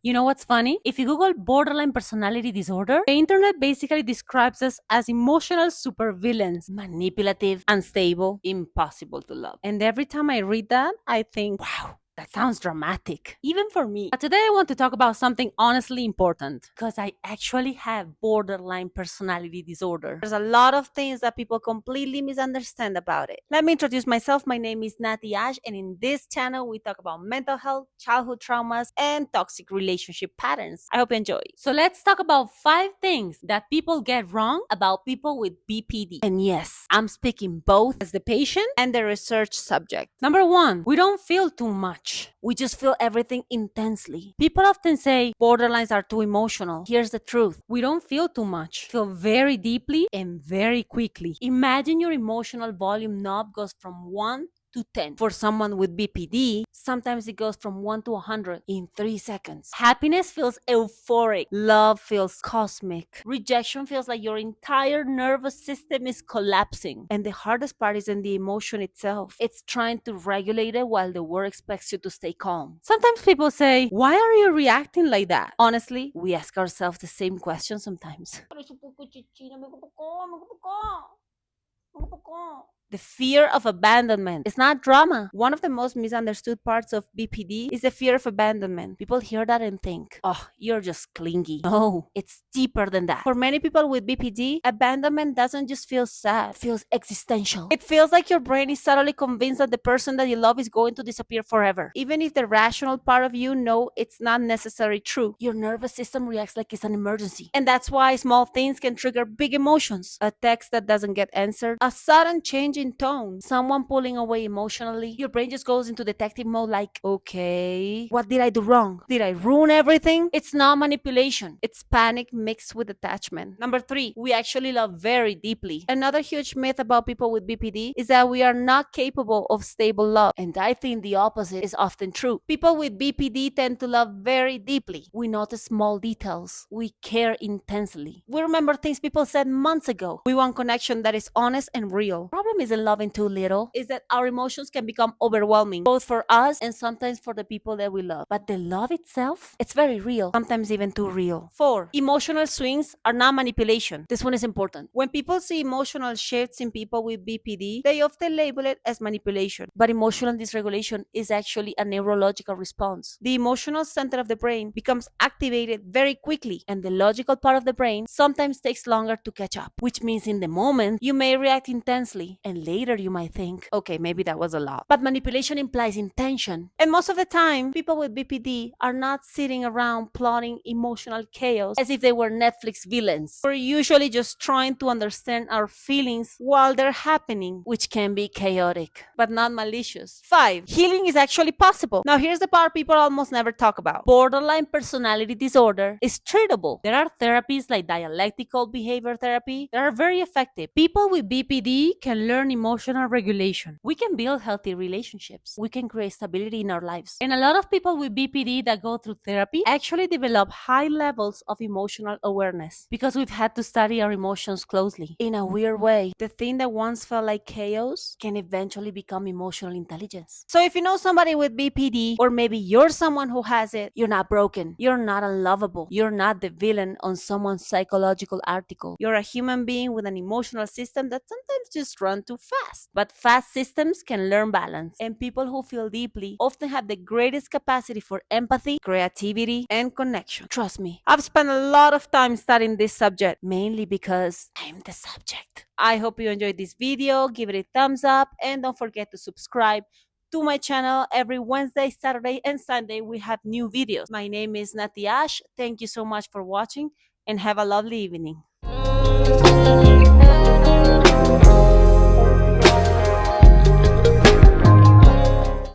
You know what's funny? If you Google borderline personality disorder, the internet basically describes us as emotional supervillains, manipulative, unstable, impossible to love. And every time I read that, I think, wow, that sounds dramatic, even for me. But today I want to talk about something honestly important because I actually have borderline personality disorder. There's a lot of things that people completely misunderstand about it. Let me introduce myself. My name is Natyash, and in this channel, we talk about mental health, childhood traumas, and toxic relationship patterns. I hope you enjoy. So let's talk about 5 things that people get wrong about people with BPD. And yes, I'm speaking both as the patient and the research subject. Number 1, we don't feel too much. We just feel everything intensely. People often say borderlines are too emotional. Here's the truth. We don't feel too much. Feel very deeply and very quickly. Imagine your emotional volume knob goes from 1 to 10. For someone with BPD, sometimes it goes from 1 to 100 in 3 seconds. Happiness feels euphoric. Love feels cosmic. Rejection feels like your entire nervous system is collapsing. And the hardest part isn't the emotion itself. It's trying to regulate it while the world expects you to stay calm. Sometimes people say, why are you reacting like that? Honestly, we ask ourselves the same question sometimes. The fear of abandonment. It's not drama. One of the most misunderstood parts of BPD is the fear of abandonment. People hear that and think, oh, you're just clingy. No, it's deeper than that. For many people with BPD, abandonment doesn't just feel sad, it feels existential. It feels like your brain is subtly convinced that the person that you love is going to disappear forever. Even if the rational part of you know it's not necessarily true, your nervous system reacts like it's an emergency. And that's why small things can trigger big emotions. A text that doesn't get answered, a sudden change in tone, someone pulling away emotionally, your brain just goes into detective mode like, okay, what did I do wrong? Did I ruin everything? It's not manipulation. It's panic mixed with attachment. Number 3, we actually love very deeply. Another huge myth about people with BPD is that we are not capable of stable love. And I think the opposite is often true. People with BPD tend to love very deeply. We notice small details. We care intensely. We remember things people said months ago. We want connection that is honest and real. Problem isn't loving too little, is that our emotions can become overwhelming, both for us and sometimes for the people that we love. But the love itself, it's very real, sometimes even too real. 4, emotional swings are not manipulation. This one is important. When people see emotional shifts in people with BPD, they often label it as manipulation. But emotional dysregulation is actually a neurological response. The emotional center of the brain becomes activated very quickly, and the logical part of the brain sometimes takes longer to catch up, which means in the moment you may react intensely, and later you might think, okay, maybe that was a lot. But manipulation implies intention. And most of the time, people with BPD are not sitting around plotting emotional chaos as if they were Netflix villains. We're usually just trying to understand our feelings while they're happening, which can be chaotic, but not malicious. 5, healing is actually possible. Now here's the part people almost never talk about. Borderline personality disorder is treatable. There are therapies like dialectical behavior therapy that are very effective. People with BPD can learn emotional regulation. We can build healthy relationships. We can create stability in our lives. And a lot of people with BPD that go through therapy actually develop high levels of emotional awareness because we've had to study our emotions closely. In a weird way, the thing that once felt like chaos can eventually become emotional intelligence. So if you know somebody with BPD, or maybe you're someone who has it, you're not broken. You're not unlovable. You're not the villain on someone's psychological article. You're a human being with an emotional system that sometimes just runs too fast. But fast systems can learn balance. And people who feel deeply often have the greatest capacity for empathy, creativity, and connection. Trust me, I've spent a lot of time studying this subject, mainly because I'm the subject. I hope you enjoyed this video. Give it a thumbs up and don't forget to subscribe to my channel. Every Wednesday, Saturday, and Sunday we have new videos. My name is Natyash. Thank you so much for watching and have a lovely evening.